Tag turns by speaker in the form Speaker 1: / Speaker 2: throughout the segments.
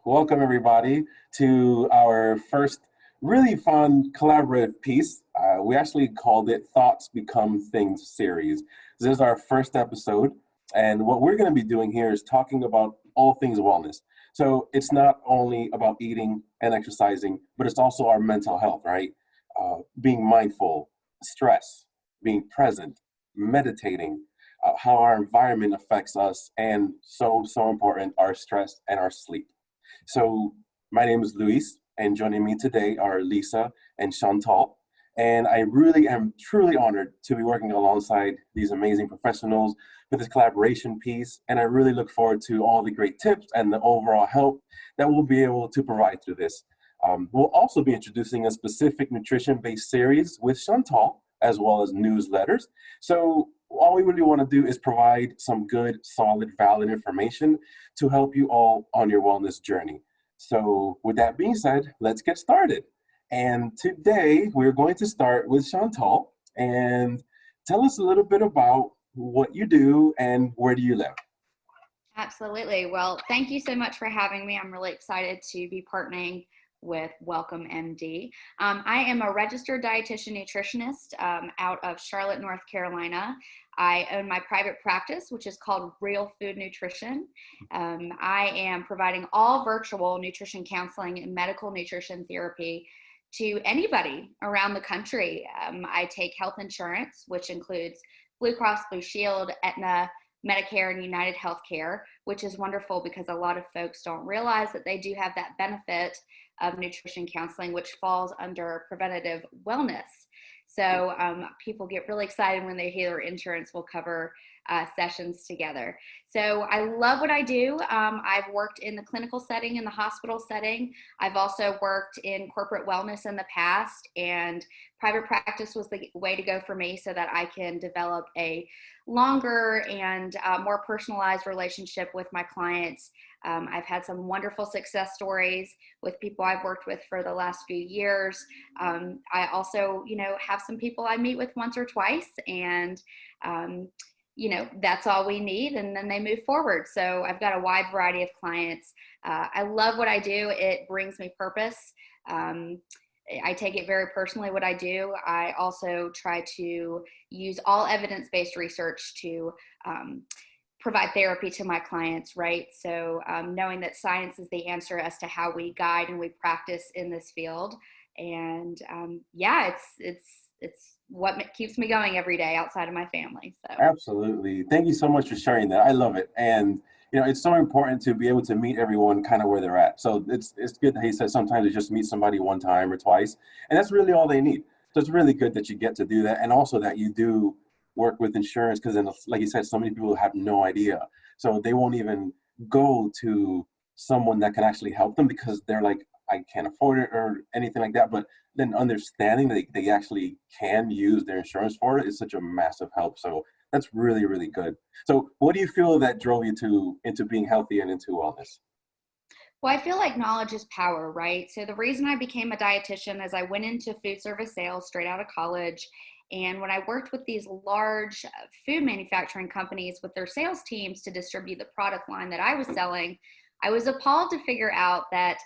Speaker 1: Welcome, everybody, to our first really fun collaborative piece. We actually called it Thoughts Become Things series. This is our first episode, and what we're going to be doing here is talking about all things wellness. So it's not only about eating and exercising, but it's also our mental health, right? Being mindful, stress, being present, meditating, how our environment affects us, and so important, our stress and our sleep. So my name is Luis, and joining me today are Lisa and Chantal. And I really am truly honored to be working alongside these amazing professionals with this collaboration piece. And I really look forward to all the great tips and the overall help that we'll be able to provide through this. We'll also be introducing a specific nutrition-based series with Chantal, as well as newsletters. So all we really want to do is provide some good, solid, valid information to help you all on your wellness journey. So with that being said, let's get started. And today we're going to start with Chantal, and tell us a little bit about what you do and where do you live?
Speaker 2: Absolutely. Well, thank you so much for having me. I'm really excited to be partnering with WellcomeMD. I am a registered dietitian nutritionist out of Charlotte, North Carolina. I own my private practice, which is called Real Food Nutrition. I am providing all virtual nutrition counseling and medical nutrition therapy to anybody around the country. I take health insurance, which includes Blue Cross Blue Shield, Aetna, Medicare, and United Healthcare, which is wonderful because a lot of folks don't realize that they do have that benefit of nutrition counseling, which falls under preventative wellness. So people get really excited when they hear their insurance will cover sessions together. So I love what I do. I've worked in the clinical setting, in the hospital setting. I've also worked in corporate wellness in the past, and private practice was the way to go for me so that I can develop a longer and more personalized relationship with my clients. I've had some wonderful success stories with people I've worked with for the last few years. I also, have some people I meet with once or twice, and that's all we need, and then they move forward. So I've got a wide variety of clients. I love what I do. It brings me purpose. I take it very personally what I do. I also try to use all evidence-based research to provide therapy to my clients, right? So knowing that science is the answer as to how we guide and we practice in this field. And it's what keeps me going every day outside of my family. So
Speaker 1: Absolutely. Thank you so much for sharing that. I love it. And it's so important to be able to meet everyone kind of where they're at. So it's good that he said sometimes you just meet somebody one time or twice, and that's really all they need. So it's really good that you get to do that, and also that you do work with insurance, because then, like you said, so many people have no idea. So they won't even go to someone that can actually help them because they're like, I can't afford it or anything like that. But then understanding that they actually can use their insurance for it is such a massive help. So that's really, really good. So what do you feel that drove you into being healthy and into wellness?
Speaker 2: Well, I feel like knowledge is power, right? So the reason I became a dietitian is I went into food service sales straight out of college. And when I worked with these large food manufacturing companies with their sales teams to distribute the product line that I was selling, I was appalled to figure out that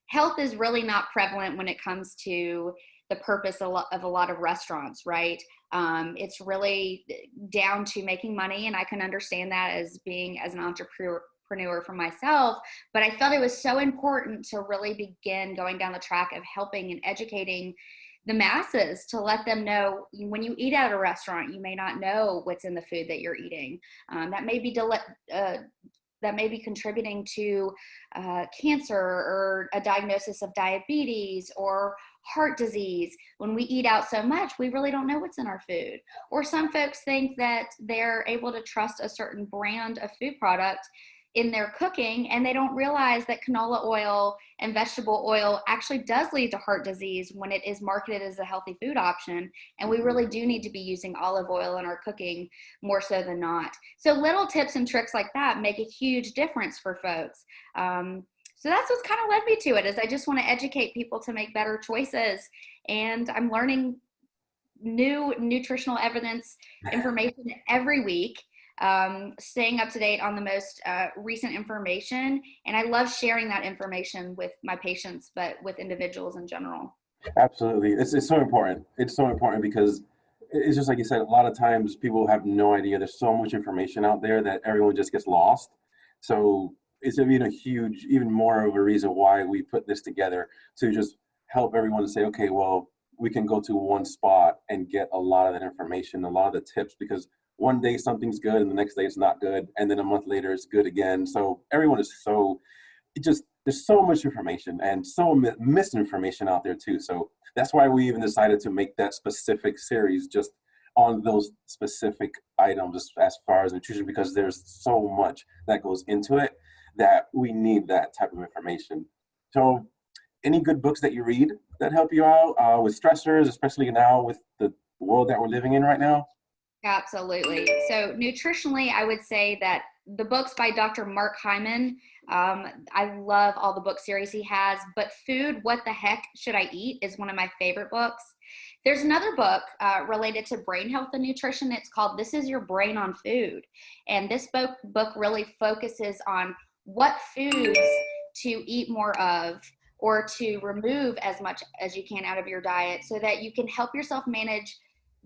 Speaker 2: health is really not prevalent when it comes to the purpose of a lot of restaurants, right? It's really down to making money, and I can understand that as an entrepreneur for myself, but I felt it was so important to really begin going down the track of helping and educating the masses, to let them know when you eat at a restaurant, you may not know what's in the food that you're eating. That may be contributing to cancer or a diagnosis of diabetes or heart disease. When we eat out so much, we really don't know what's in our food. Or some folks think that they're able to trust a certain brand of food product in their cooking, and they don't realize that canola oil and vegetable oil actually does lead to heart disease when it is marketed as a healthy food option. And we really do need to be using olive oil in our cooking more so than not. So little tips and tricks like that make a huge difference for folks. So that's what's kind of led me to it, is I just want to educate people to make better choices. And I'm learning new nutritional evidence information every week. staying up to date on the most recent information. And I love sharing that information with my patients, but with individuals in general.
Speaker 1: Absolutely. It's so important. It's so important because it's just like you said, a lot of times people have no idea. There's so much information out there that everyone just gets lost. So it's even a huge, even more of a reason why we put this together to just help everyone to say, okay, well, we can go to one spot and get a lot of that information, a lot of the tips, because one day something's good and the next day it's not good. And then a month later it's good again. So everyone is so, it just, there's so much information and so misinformation out there too. So that's why we even decided to make that specific series just on those specific items as far as nutrition, because there's so much that goes into it that we need that type of information. So any good books that you read that help you out with stressors, especially now with the world that we're living in right now?
Speaker 2: Absolutely. So nutritionally, I would say that the books by Dr. Mark Hyman, I love all the book series he has, but Food, What the Heck Should I Eat is one of my favorite books. There's another book related to brain health and nutrition. It's called This Is Your Brain on Food. And this book really focuses on what foods to eat more of or to remove as much as you can out of your diet so that you can help yourself manage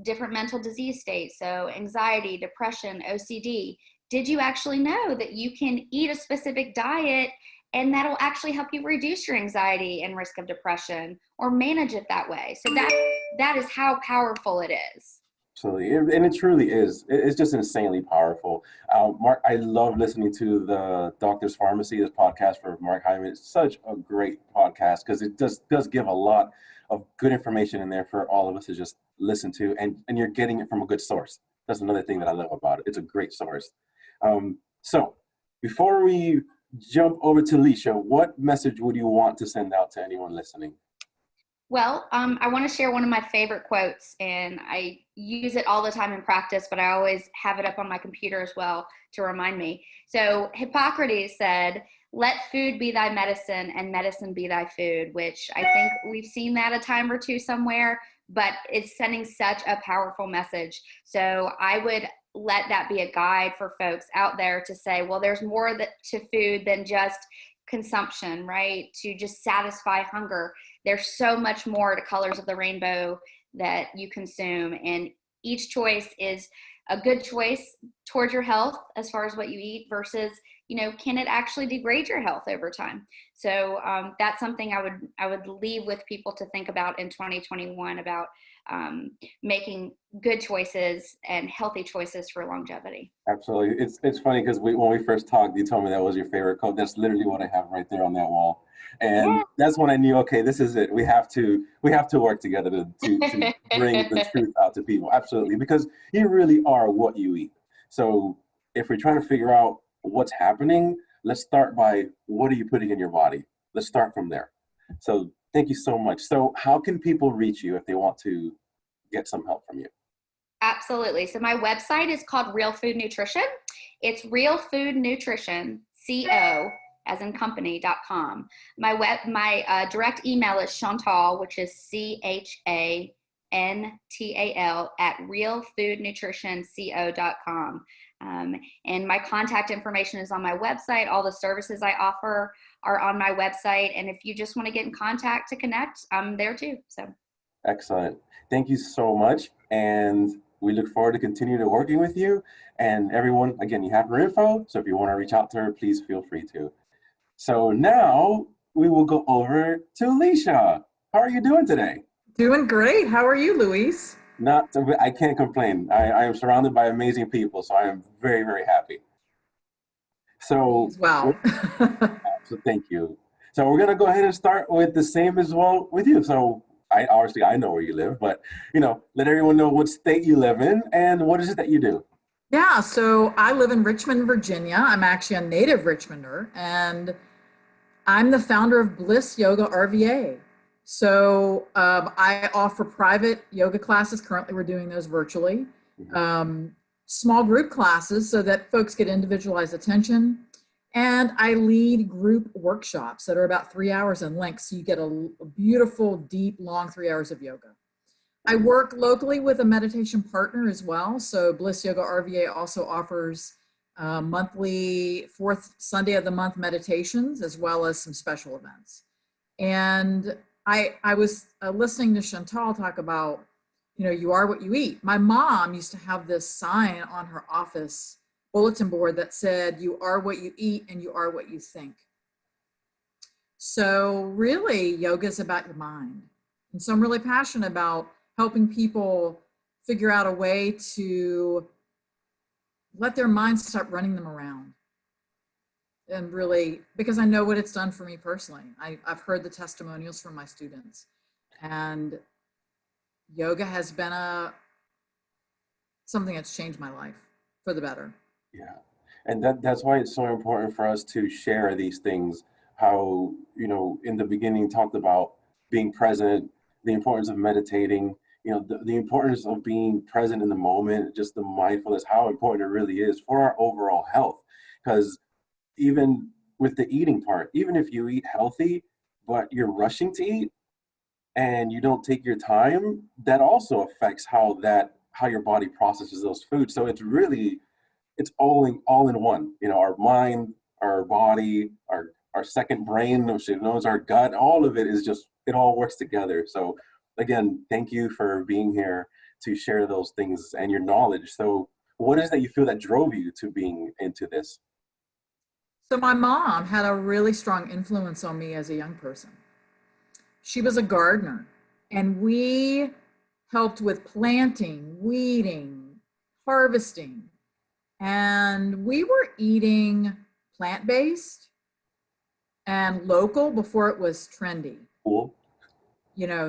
Speaker 2: different mental disease states. So anxiety, depression, OCD. Did you actually know that you can eat a specific diet and that'll actually help you reduce your anxiety and risk of depression or manage it that way? So that is how powerful it is.
Speaker 1: Absolutely, and it truly is. It's just insanely powerful. Mark, I love listening to the Doctor's Pharmacy, this podcast for Mark Hyman. It's such a great podcast because it does give a lot of good information in there for all of us to just listen to, and you're getting it from a good source. That's another thing that I love about it. It's a great source. So before we jump over to Leisha, what message would you want to send out to anyone listening?
Speaker 2: Well, I want to share one of my favorite quotes, and I use it all the time in practice, but I always have it up on my computer as well to remind me. So Hippocrates said, "Let food be thy medicine and medicine be thy food," which I think we've seen that a time or two somewhere, but it's sending such a powerful message. So I would let that be a guide for folks out there to say, well, there's more to food than just consumption, right? To just satisfy hunger. There's so much more to colors of the rainbow that you consume, and each choice is a good choice towards your health as far as what you eat versus, can it actually degrade your health over time? So that's something I would leave with people to think about in 2021 about making good choices and healthy choices for longevity.
Speaker 1: Absolutely. It's funny because when we first talked, you told me that was your favorite quote. That's literally what I have right there on that wall. And
Speaker 2: Yeah.
Speaker 1: that's when I knew, okay, this is it. We have to work together to bring the truth out to people. Absolutely. Because you really are what you eat. So if we're trying to figure out what's happening, let's start by what are you putting in your body? Let's start from there. So thank you so much. So how can people reach you if they want to get some help from you?
Speaker 2: Absolutely. So my website is called Real Food Nutrition. It's Real Food Nutrition, CO, as in company.com. My direct email is Chantal, which is CHANTAL at realfoodnutritionco.com. And my contact information is on my website. All the services I offer are on my website. And if you just want to get in contact to connect, I'm there too. So
Speaker 1: excellent. Thank you so much. And we look forward to continuing to working with you. And everyone, again, you have her info. So if you want to reach out to her, please feel free to. So now we will go over to Leisha. How are you doing today?
Speaker 3: Doing great. How are you, Luis?
Speaker 1: I can't complain. I am surrounded by amazing people, so I am very, very happy. So,
Speaker 3: Wow.
Speaker 1: so thank you. So we're gonna go ahead and start with the same as well with you. So I know where you live, but let everyone know what state you live in and what is it that you do.
Speaker 3: Yeah, so I live in Richmond, Virginia. I'm actually a native Richmonder, and I'm the founder of Bliss Yoga RVA. So I offer private yoga classes. Currently, we're doing those virtually. Small group classes so that folks get individualized attention. And I lead group workshops that are about 3 hours in length. So you get a beautiful, deep, long 3 hours of yoga. I work locally with a meditation partner as well. So Bliss Yoga RVA also offers monthly fourth Sunday of the month meditations, as well as some special events. And I was listening to Chantal talk about, you are what you eat. My mom used to have this sign on her office bulletin board that said, you are what you eat and you are what you think. So really, yoga is about your mind. And so I'm really passionate about helping people figure out a way to let their minds stop running them around. And really, because I know what it's done for me personally. I've heard the testimonials from my students. And yoga has been something that's changed my life for the better.
Speaker 1: Yeah. And that's why it's so important for us to share these things. How, in the beginning talked about being present, the importance of meditating, the importance of being present in the moment, just the mindfulness, how important it really is for our overall health. Because even with the eating part, even if you eat healthy, but you're rushing to eat and you don't take your time, that also affects how your body processes those foods. So it's all in one. Our mind, our body, our second brain, which knows our gut, all of it it all works together. So again, thank you for being here to share those things and your knowledge. So what is that you feel that drove you to being into this?
Speaker 3: So my mom had a really strong influence on me as a young person. She was a gardener, and we helped with planting, weeding, harvesting, and we were eating plant-based and local before it was trendy.
Speaker 1: Cool.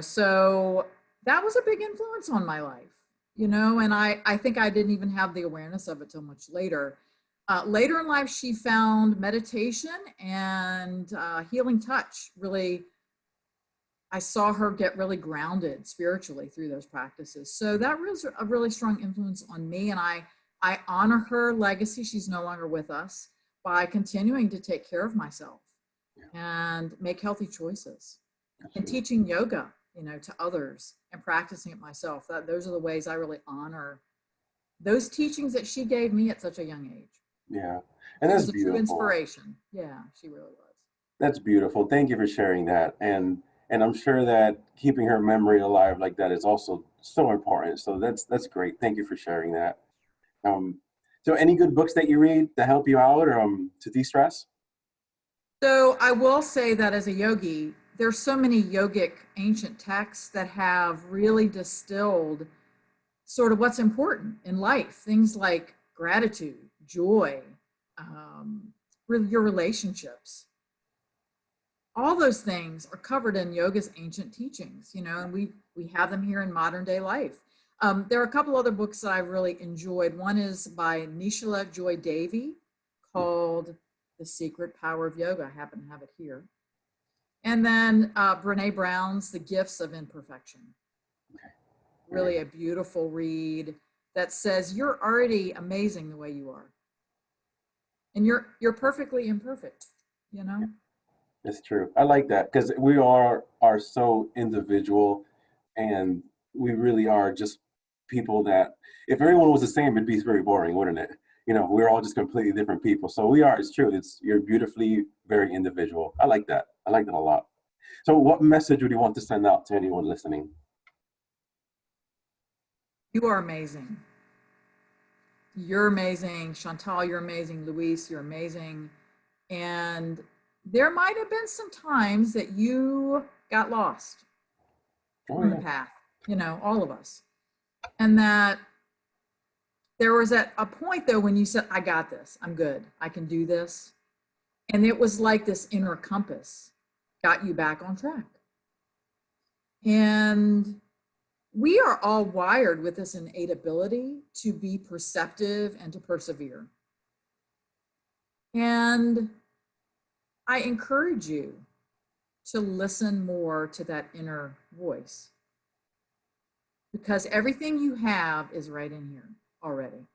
Speaker 3: So that was a big influence on my life, and I think I didn't even have the awareness of it till much later. Later in life, she found meditation and healing touch. Really, I saw her get really grounded spiritually through those practices. So that was a really strong influence on me. And I honor her legacy. She's no longer with us, by continuing to take care of myself and make healthy choices. And teaching yoga, to others and practicing it myself. Those are the ways I really honor those teachings that she gave me at such a young age.
Speaker 1: Yeah. And that's beautiful.
Speaker 3: True inspiration. Yeah, she really was.
Speaker 1: That's beautiful. Thank you for sharing that. And I'm sure that keeping her memory alive like that is also so important. So that's great. Thank you for sharing that. So any good books that you read to help you out or to de-stress?
Speaker 3: So I will say that as a yogi, there's so many yogic ancient texts that have really distilled sort of what's important in life. Things like gratitude, joy, your relationships. All those things are covered in yoga's ancient teachings, and we have them here in modern day life. There are a couple other books that I really enjoyed. One is by Nishala Joy Devi called The Secret Power of Yoga. I happen to have it here. And then Brene Brown's The Gifts of Imperfection. Really a beautiful read that says you're already amazing the way you are. And you're perfectly imperfect,
Speaker 1: It's true. I like that because we are so individual, and we really are just people that if everyone was the same, it'd be very boring, wouldn't it? We're all just completely different people. So it's true. You're beautifully very individual. I like that. I like that a lot. So what message would you want to send out to anyone listening?
Speaker 3: You are amazing. You're amazing. Chantal, you're amazing. Luis, you're amazing. And there might have been some times that you got lost on the path, all of us. And that there was at a point though when you said, I got this, I'm good, I can do this. And it was like this inner compass got you back on track. And we are all wired with this innate ability to be perceptive and to persevere. And I encourage you to listen more to that inner voice, because everything you have is right in here already.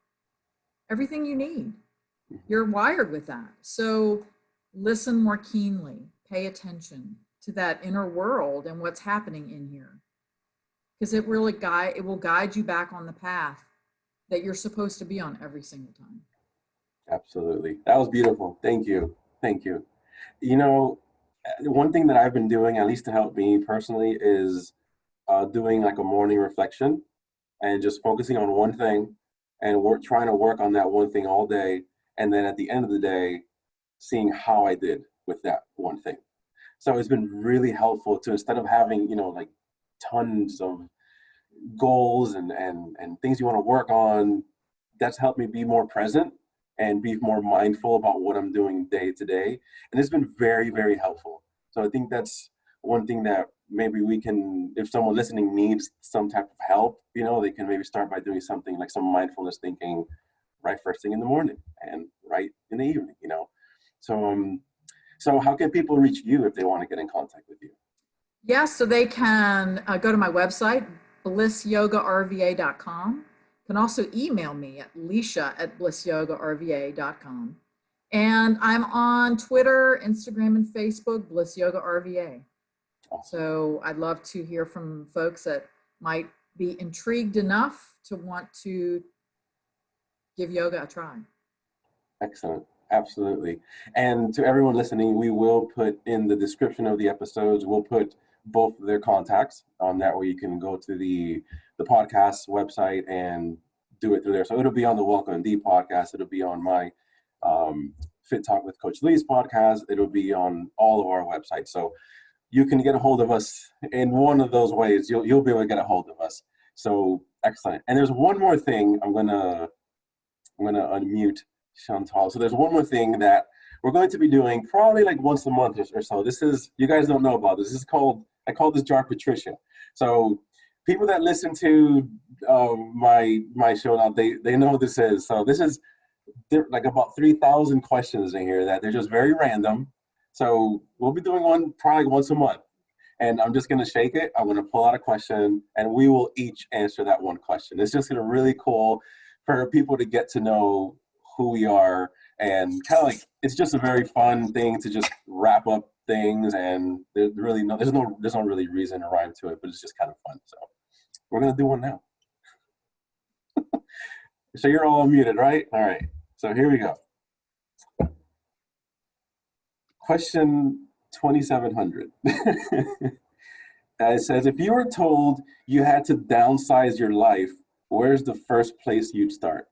Speaker 3: Everything you need, you're wired with that. So listen more keenly, pay attention to that inner world and what's happening in here. because it will guide you back on the path that you're supposed to be on every single time.
Speaker 1: Absolutely. That was beautiful. Thank you. Thank you. You know, one thing that I've been doing, at least to help me personally, is doing like a morning reflection and just focusing on one thing and trying to work on that one thing all day. And then at the end of the day, seeing how I did with that one thing. So it's been really helpful to, instead of having, like tons of goals and things you want to work on, that's helped me be more present and be more mindful about what I'm doing day to day. And it's been very, very helpful. So I think that's one thing that maybe we can, if someone listening needs some type of help, they can maybe start by doing something like some mindfulness thinking right first thing in the morning and right in the evening, So how can people reach you if they want to get in contact with you?
Speaker 3: Yeah, so they can go to my website, blissyogarva.com. Can also email me at leisha@blissyogarva.com. And I'm on Twitter, Instagram, and Facebook, Bliss Yoga RVA. So I'd love to hear from folks that might be intrigued enough to want to give yoga a try.
Speaker 1: Excellent. Absolutely. And to everyone listening, we will put in the description of the episodes, we'll put both of their contacts on that, where you can go to the podcast website and do it through there. So it'll be on the WellcomeMD podcast. It'll be on my Fit Talk with Coach Lee's podcast. It'll be on all of our websites. So you can get a hold of us in one of those ways. You'll be able to get a hold of us. So excellent. And there's one more thing. I'm gonna unmute Chantal. So there's one more thing that we're going to be doing probably like once a month or so. This is, you guys don't know about this. This is called, I call this Jar Patricia. So people that listen to my show now, they know what this is. So this is like about 3,000 questions in here that they're just very random. So we'll be doing one probably once a month. And I'm just going to shake it. I'm going to pull out a question and we will each answer that one question. It's just going to really cool for people to get to know who we are, and kind of like, it's just a very fun thing to just wrap up things, and there's no really reason or rhyme to it, but it's just kind of fun. So we're gonna do one now. So you're all muted, right? All right, so here we go. Question 2700. It says, if you were told you had to downsize your life, where's the first place you'd start?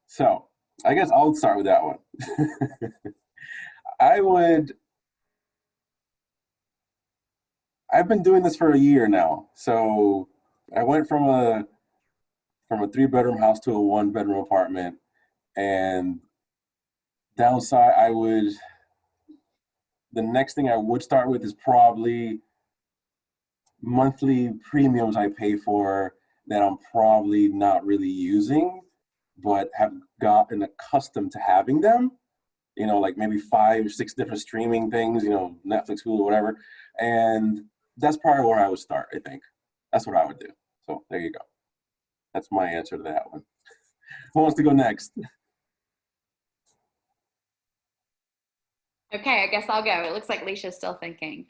Speaker 1: So I guess I'll start with that one. I've been doing this for a year now. So I went from a 3-bedroom house to a 1-bedroom apartment, and downside, the next thing I would start with is probably monthly premiums I pay for that I'm probably not really using, but have gotten accustomed to having them, like maybe 5 or 6 different streaming things, Netflix, Hulu, whatever. And that's probably where I would start, I think. That's what I would do. So there you go. That's my answer to that one. Who wants to go next?
Speaker 2: Okay, I guess I'll go. It looks like Leisha's still thinking.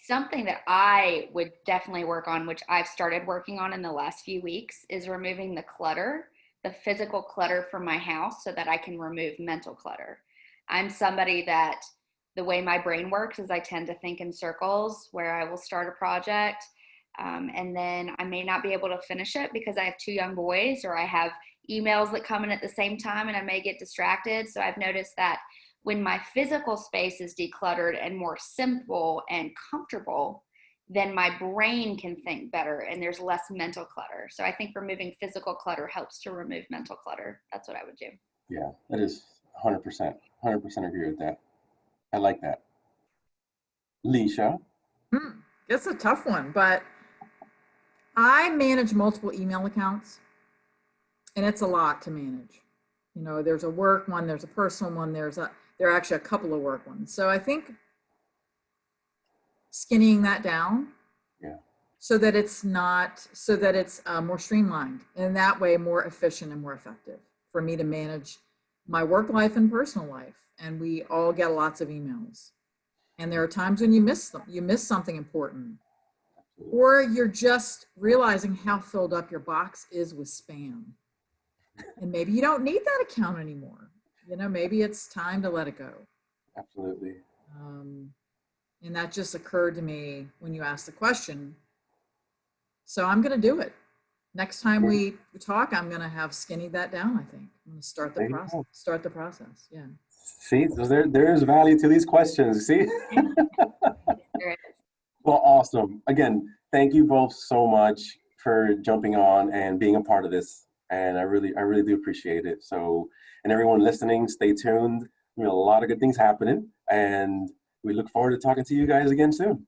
Speaker 2: Something that I would definitely work on, which I've started working on in the last few weeks, is removing the clutter, the physical clutter from my house, so that I can remove mental clutter. I'm somebody that, the way my brain works is I tend to think in circles, where I will start a project and then I may not be able to finish it because I have 2 young boys, or I have emails that come in at the same time and I may get distracted. So I've noticed that when my physical space is decluttered and more simple and comfortable, then my brain can think better and there's less mental clutter. So I think removing physical clutter helps to remove mental clutter. That's what I would do.
Speaker 1: Yeah, that is 100%. 100% agree with that. I like that. Leisha?
Speaker 3: It's a tough one, but I manage multiple email accounts, and it's a lot to manage. There's a work one, there's a personal one, there are actually a couple of work ones. So I think skinning that down, so that it's more streamlined, and that way more efficient and more effective for me to manage my work life and personal life. And we all get lots of emails, and there are times when you miss them. You miss something important, Or you're just realizing how filled up your box is with spam. And maybe you don't need that account anymore. You know, maybe it's time to let it go.
Speaker 1: Absolutely.
Speaker 3: And that just occurred to me when you asked the question. So I'm going to do it. Next time we talk, I'm going to have skinnied that down, I think. I'm going to start the process. Start the process. Yeah.
Speaker 1: See, so there is value to these questions. See?
Speaker 2: There is.
Speaker 1: Well, awesome. Again, thank you both so much for jumping on and being a part of this. And I really do appreciate it. So, and everyone listening, stay tuned. A lot of good things happening. And we look forward to talking to you guys again soon.